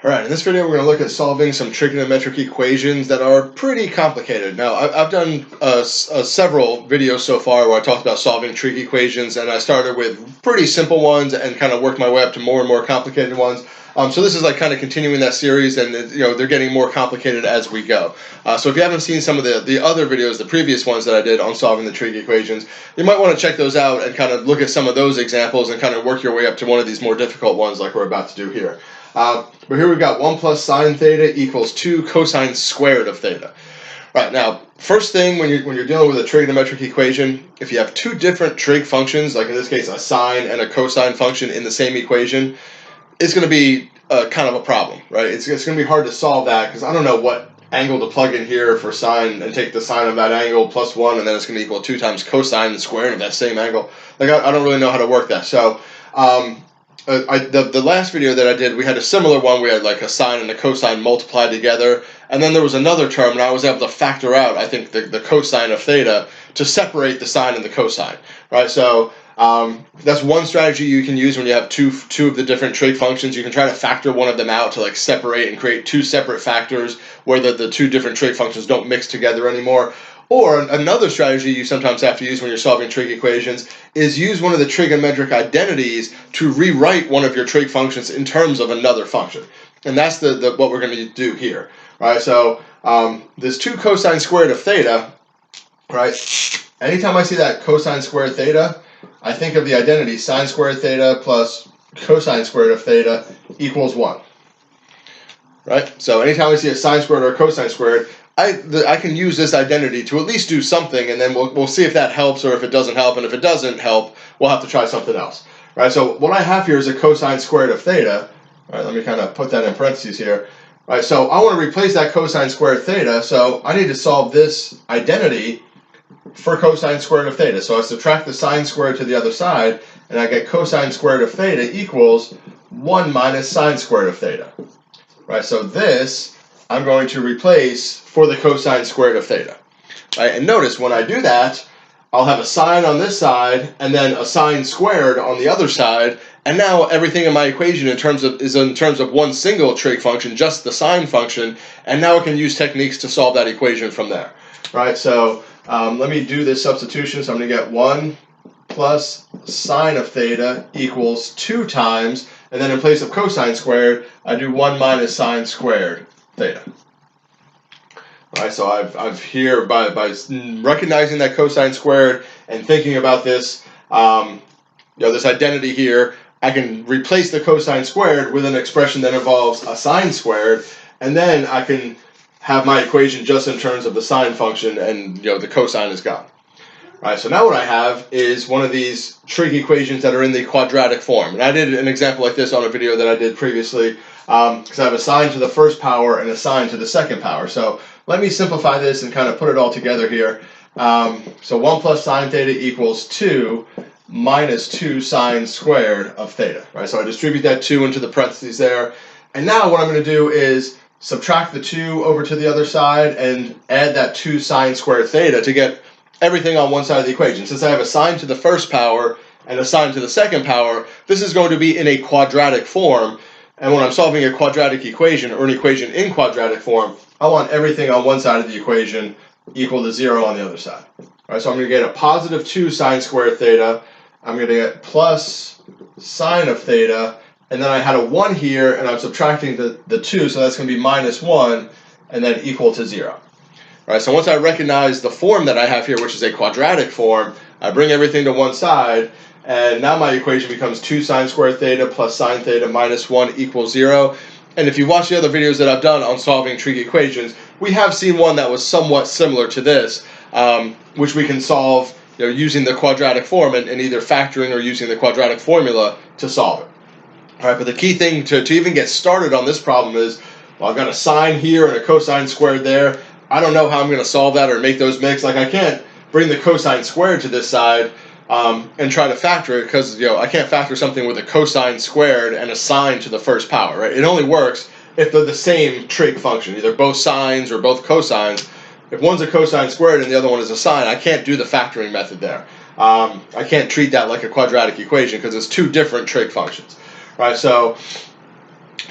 Alright, in this video we're going to look at solving some trigonometric equations that are pretty complicated. Now, I've done several videos so far where I talked about solving trig equations, and I started with pretty simple ones and kind of worked my way up to more and more complicated ones. So this is like kind of continuing that series, and they're getting more complicated as we go. So if you haven't seen some of the other videos, the previous ones that I did on solving the trig equations, you might want to check those out and kind of look at some of those examples and kind of work your way up to one of these more difficult ones like we're about to do here. But here we've got 1 plus sine theta equals 2 cosine squared of theta. Right, now, first thing when you're dealing with a trigonometric equation, if you have two different trig functions, like in this case a sine and a cosine function in the same equation, it's going to be kind of a problem, right? It's going to be hard to solve that because I don't know what angle to plug in here for sine and take the sine of that angle plus 1, and then it's going to equal 2 times cosine squared of that same angle. Like I don't really know how to work that. So the last video that I did, we had a similar one. We had like a sine and a cosine multiplied together, and then there was another term, and I was able to factor out, I think, the cosine of theta to separate the sine and the cosine, right? So that's one strategy you can use when you have two of the different trig functions. You can try to factor one of them out to like separate and create two separate factors where the two different trig functions don't mix together anymore. Or another strategy you sometimes have to use when you're solving trig equations is use one of the trigonometric identities to rewrite one of your trig functions in terms of another function. And that's what we're going to do here, right? So this 2 cosine squared of theta, right? Anytime I see that cosine squared theta, I think of the identity sine squared theta plus cosine squared of theta equals 1, right? So anytime I see a sine squared or a cosine squared, I can use this identity to at least do something, and then we'll see if that helps or if it doesn't help, and if it doesn't help, we'll have to try something else, right? So what I have here is a cosine squared of theta. All right, let me kind of put that in parentheses here. All right, so I want to replace that cosine squared theta, so I need to solve this identity for cosine squared of theta. So I subtract the sine squared to the other side, and I get cosine squared of theta equals 1 minus sine squared of theta. Right, so this I'm going to replace for the cosine squared of theta. Right, and notice when I do that, I'll have a sine on this side and then a sine squared on the other side, and now everything in my equation is in terms of one single trig function, just the sine function, and now I can use techniques to solve that equation from there. Right, so let me do this substitution. So I'm going to get 1 plus sine of theta equals 2 times, and then in place of cosine squared, I do 1 minus sine squared theta. All right, so I've here by recognizing that cosine squared and thinking about this, this identity here, I can replace the cosine squared with an expression that involves a sine squared, and then I can have my equation just in terms of the sine function, and the cosine is gone. All right, so now what I have is one of these trig equations that are in the quadratic form. And I did an example like this on a video that I did previously, because I have a sine to the first power and a sine to the second power. So let me simplify this and kind of put it all together here. So 1 plus sine theta equals 2 minus 2 sine squared of theta. Right, so I distribute that 2 into the parentheses there. And now what I'm going to do is subtract the 2 over to the other side and add that 2 sine squared theta to get everything on one side of the equation. Since I have a sine to the first power and a sine to the second power, this is going to be in a quadratic form. And when I'm solving a quadratic equation or an equation in quadratic form, I want everything on one side of the equation equal to 0 on the other side. All right, so I'm going to get a positive 2 sine squared theta. I'm going to get plus sine of theta. And then I had a 1 here, and I'm subtracting the 2, so that's going to be minus 1, and then equal to 0. All right, so once I recognize the form that I have here, which is a quadratic form, I bring everything to one side, and now my equation becomes 2 sine squared theta plus sine theta minus 1 equals 0. And if you watch the other videos that I've done on solving trig equations, we have seen one that was somewhat similar to this, which we can solve using the quadratic form and either factoring or using the quadratic formula to solve it. All right, but the key thing to even get started on this problem is, well, I've got a sine here and a cosine squared there. I don't know how I'm going to solve that or make those mix. Like I can't bring the cosine squared to this side and try to factor it because I can't factor something with a cosine squared and a sine to the first power. Right? It only works if they're the same trig function, either both sines or both cosines. If one's a cosine squared and the other one is a sine, I can't do the factoring method there. I can't treat that like a quadratic equation because it's two different trig functions. Right? So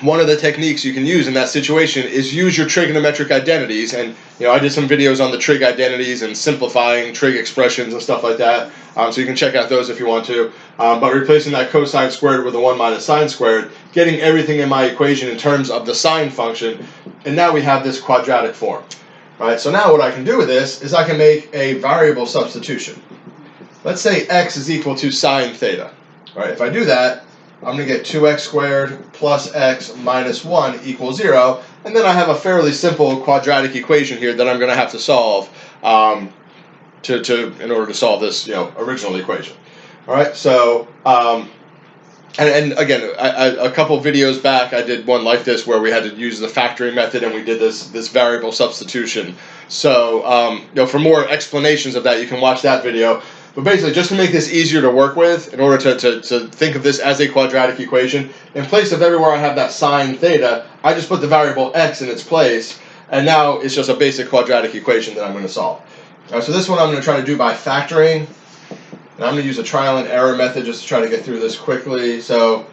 one of the techniques you can use in that situation is use your trigonometric identities. And I did some videos on the trig identities and simplifying trig expressions and stuff like that, so you can check out those if you want to. But replacing that cosine squared with a 1 minus sine squared, getting everything in my equation in terms of the sine function, and now we have this quadratic form. Right, so now what I can do with this is I can make a variable substitution. Let's say x is equal to sine theta. Right, if I do that, I'm going to get 2x squared plus x minus 1 equals 0. And then I have a fairly simple quadratic equation here that I'm going to have to solve in order to solve this original equation. All right, so and again, a couple videos back, I did one like this where we had to use the factoring method and we did this variable substitution. So for more explanations of that, you can watch that video. But basically, just to make this easier to work with, in order to think of this as a quadratic equation, in place of everywhere I have that sine theta, I just put the variable x in its place, and now it's just a basic quadratic equation that I'm going to solve. All right, so this one I'm going to try to do by factoring, and I'm going to use a trial and error method just to try to get through this quickly. So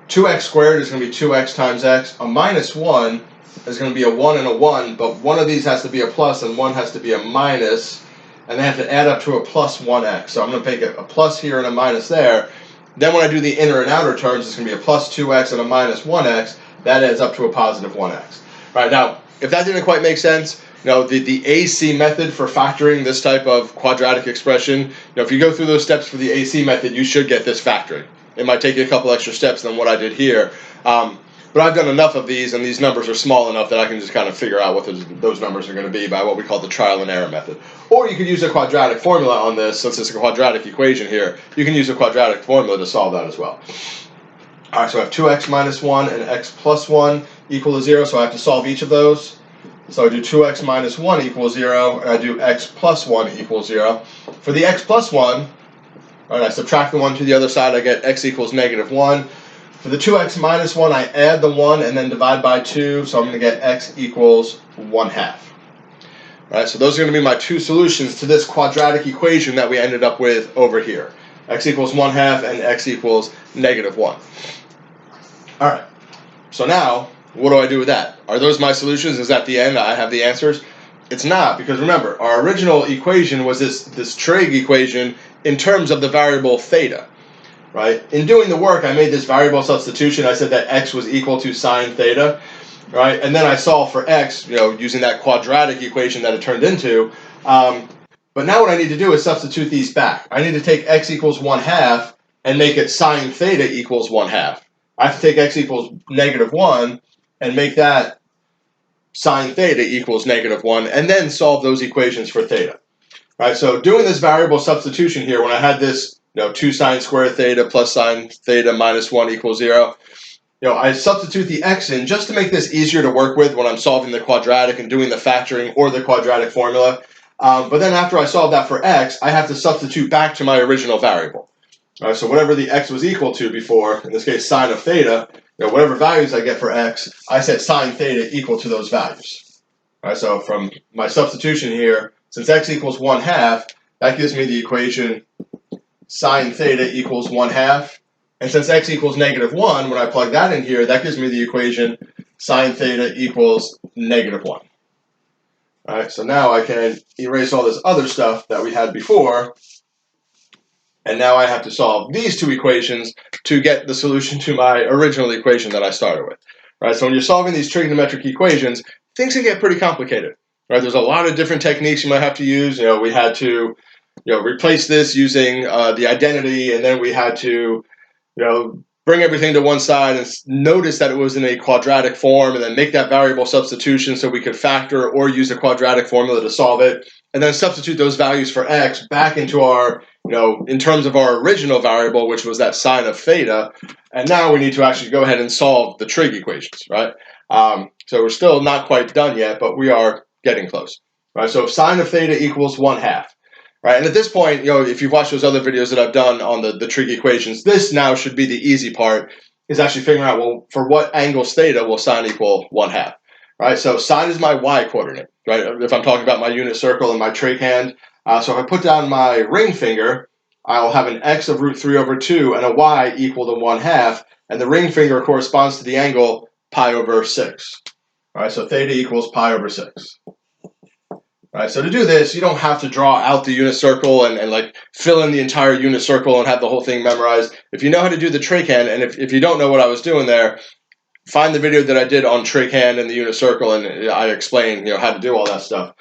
2x squared is going to be 2x times x. A minus 1 is going to be a 1 and a 1, but one of these has to be a plus and one has to be a minus. And they have to add up to a plus 1x. So I'm going to make a plus here and a minus there. Then when I do the inner and outer terms, it's going to be a plus 2x and a minus 1x. That adds up to a positive 1x. All right, now, if that didn't quite make sense, the AC method for factoring this type of quadratic expression, if you go through those steps for the AC method, you should get this factoring. It might take you a couple extra steps than what I did here. But I've done enough of these, and these numbers are small enough that I can just kind of figure out what those numbers are going to be by what we call the trial and error method. Or you could use a quadratic formula on this, since it's a quadratic equation here. You can use a quadratic formula to solve that as well. All right, so I have 2x minus 1 and x plus 1 equal to 0, so I have to solve each of those. So I do 2x minus 1 equals 0, and I do x plus 1 equals 0. For the x plus 1, all right, I subtract the 1 to the other side, I get x equals negative 1. For the 2x minus 1, I add the 1 and then divide by 2, so I'm going to get x equals 1/2. All right, so those are going to be my two solutions to this quadratic equation that we ended up with over here. X equals 1/2 and x equals negative 1. All right, so now, what do I do with that? Are those my solutions? Is that the end? I have the answers? It's not, because remember, our original equation was this trig equation in terms of the variable theta. Right? In doing the work, I made this variable substitution. I said that x was equal to sine theta, right? And then I solved for x, using that quadratic equation that it turned into. But now what I need to do is substitute these back. I need to take x equals 1/2 and make it sine theta equals 1/2. I have to take x equals negative 1 and make that sine theta equals negative 1, and then solve those equations for theta. Right? So doing this variable substitution here, when I had this 2 sine squared theta plus sine theta minus 1 equals 0. I substitute the x in just to make this easier to work with when I'm solving the quadratic and doing the factoring or the quadratic formula. But then after I solve that for x, I have to substitute back to my original variable. All right, so whatever the x was equal to before, in this case sine of theta, whatever values I get for x, I set sine theta equal to those values. All right, so from my substitution here, since x equals 1/2, that gives me the equation sine theta equals 1/2. And since x equals negative 1, when I plug that in here, that gives me the equation sine theta equals negative 1. All right, so now I can erase all this other stuff that we had before. And now I have to solve these two equations to get the solution to my original equation that I started with. Right, so when you're solving these trigonometric equations, things can get pretty complicated. Right, there's a lot of different techniques you might have to use. We had to replace this using the identity, and then we had to, bring everything to one side and notice that it was in a quadratic form, and then make that variable substitution so we could factor or use a quadratic formula to solve it, and then substitute those values for x back into our, in terms of our original variable, which was that sine of theta, and now we need to actually go ahead and solve the trig equations, right? So we're still not quite done yet, but we are getting close, right? So if sine of theta equals 1/2, right? And at this point, if you've watched those other videos that I've done on the trig equations, this now should be the easy part, is actually figuring out, well, for what angles theta will sine equal 1/2, right? So sine is my y coordinate, right? If I'm talking about my unit circle and my trig hand. So if I put down my ring finger, I'll have an x of √3/2 and a y equal to 1/2, and the ring finger corresponds to the angle pi over 6. All right, so theta equals pi over 6. All right, so to do this, you don't have to draw out the unit circle and like fill in the entire unit circle and have the whole thing memorized. If you know how to do the trig hand, and if you don't know what I was doing there, find the video that I did on trig hand and the unit circle, and I explain how to do all that stuff.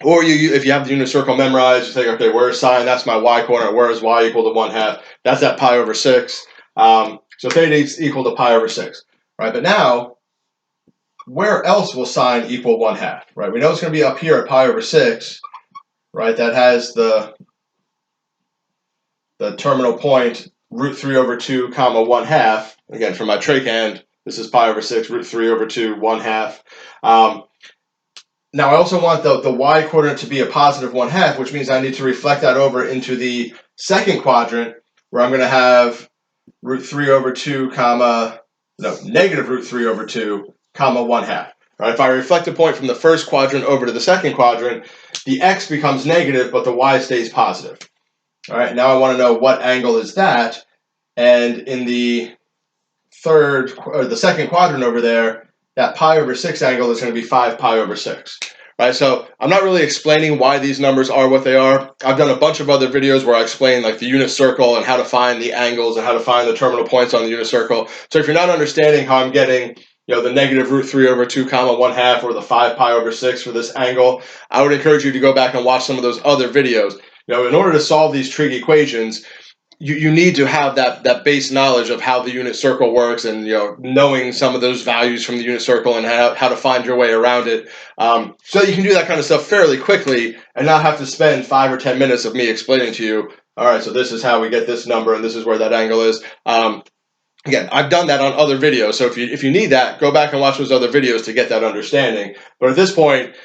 Or if you have the unit circle memorized, you think, okay, where's sine? That's my y coordinate. Where is y equal to 1/2? That's at pi over 6. So theta is equal to pi over 6. Right, but now, where else will sine equal 1/2? Right, we know it's going to be up here at pi over 6. Right, that has the terminal point root 3 over 2 comma 1/2. Again, for my trig hand, this is pi over 6 root 3 over 2 1/2. Now I also want the y coordinate to be a positive 1/2, which means I need to reflect that over into the second quadrant, where I'm going to have root 3 over 2 comma, no, negative root 3 over 2 comma 1/2. Right? If I reflect a point from the first quadrant over to the second quadrant, the x becomes negative, but the y stays positive. All right, now I want to know what angle is that, and in the second quadrant over there, that pi over 6 angle is going to be 5 pi over 6. Right, so I'm not really explaining why these numbers are what they are. I've done a bunch of other videos where I explain like the unit circle and how to find the angles and how to find the terminal points on the unit circle. So if you're not understanding how I'm getting the negative root 3 over 2 comma 1/2 or the 5 pi over 6 for this angle, I would encourage you to go back and watch some of those other videos. In order to solve these trig equations, you need to have that base knowledge of how the unit circle works, and knowing some of those values from the unit circle and how to find your way around it, so that you can do that kind of stuff fairly quickly and not have to spend 5 or 10 minutes of me explaining to you, all right, so this is how we get this number and this is where that angle is. Again, I've done that on other videos, so if you need that, go back and watch those other videos to get that understanding. But at this point,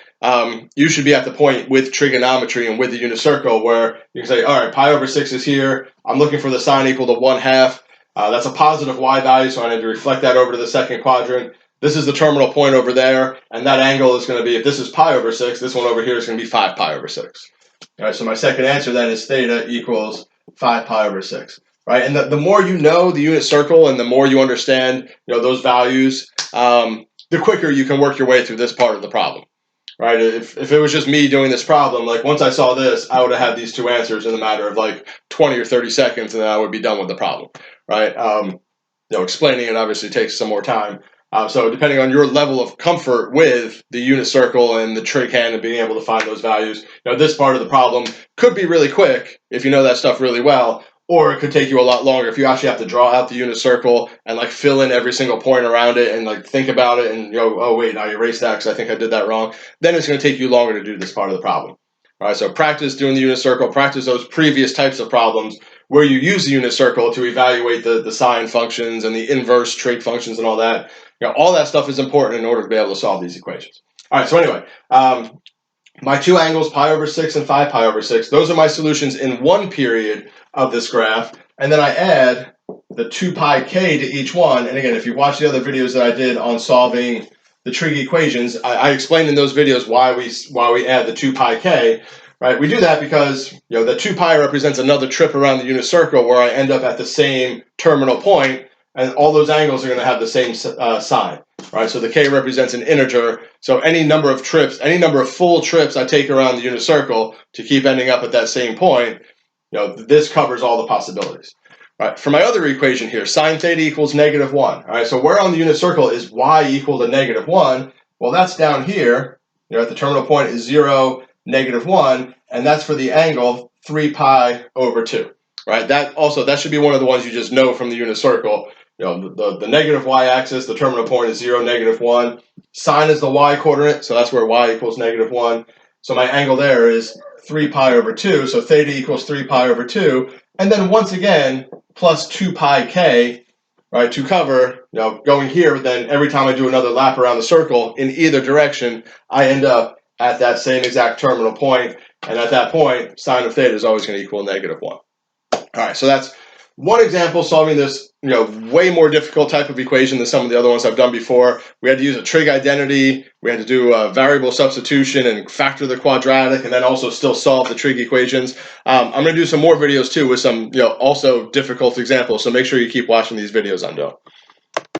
you should be at the point with trigonometry and with the unit circle where you can say, all right, pi over 6 is here. I'm looking for the sine equal to 1/2. That's a positive y value, so I need to reflect that over to the second quadrant. This is the terminal point over there, and that angle is going to be, if this is pi over 6, this one over here is going to be 5 pi over 6. All right, so my second answer then is theta equals 5 pi over 6. Right, and the more you know the unit circle and the more you understand those values, the quicker you can work your way through this part of the problem. Right, if it was just me doing this problem, like once I saw this, I would have had these two answers in a matter of like 20 or 30 seconds, and then I would be done with the problem. Right, explaining it obviously takes some more time. So depending on your level of comfort with the unit circle and the trig hand and being able to find those values, this part of the problem could be really quick if you know that stuff really well. Or it could take you a lot longer if you actually have to draw out the unit circle and like fill in every single point around it and like think about it and oh wait, I erased that because I think I did that wrong. Then it's going to take you longer to do this part of the problem. All right, so practice doing the unit circle, practice those previous types of problems where you use the unit circle to evaluate the sine functions and the inverse trig functions and all that. All that stuff is important in order to be able to solve these equations. All right, so anyway, my two angles, pi over 6 and 5 pi over 6, those are my solutions in one period of this graph, and then I add the 2 pi k to each one. And again, if you watch the other videos that I did on solving the trig equations, I explained in those videos why we add the 2 pi k. Right, we do that because the 2 pi represents another trip around the unit circle where I end up at the same terminal point, and all those angles are going to have the same sign. Right, so the k represents an integer, so any number of trips, any number of full trips I take around the unit circle to keep ending up at that same point, this covers all the possibilities. All right, for my other equation here, sine theta equals -1. All right, so where on the unit circle is y equal to -1? Well, that's down here. At the terminal point is 0, -1, and that's for the angle 3 pi over 2. Right, that should be one of the ones you just know from the unit circle. The negative y-axis, the terminal point is 0, -1. Sine is the y coordinate, so that's where y equals -1. So my angle there is 3 pi over 2, so theta equals 3 pi over 2. And then once again, plus 2 pi k, right, to cover, going here, but then every time I do another lap around the circle in either direction, I end up at that same exact terminal point. And at that point, sine of theta is always going to equal -1. All right, so that's one example solving this, way more difficult type of equation than some of the other ones I've done before. We had to use a trig identity. We had to do a variable substitution and factor the quadratic, and then also still solve the trig equations. I'm going to do some more videos too with some, also difficult examples. So make sure you keep watching these videos I'm doing.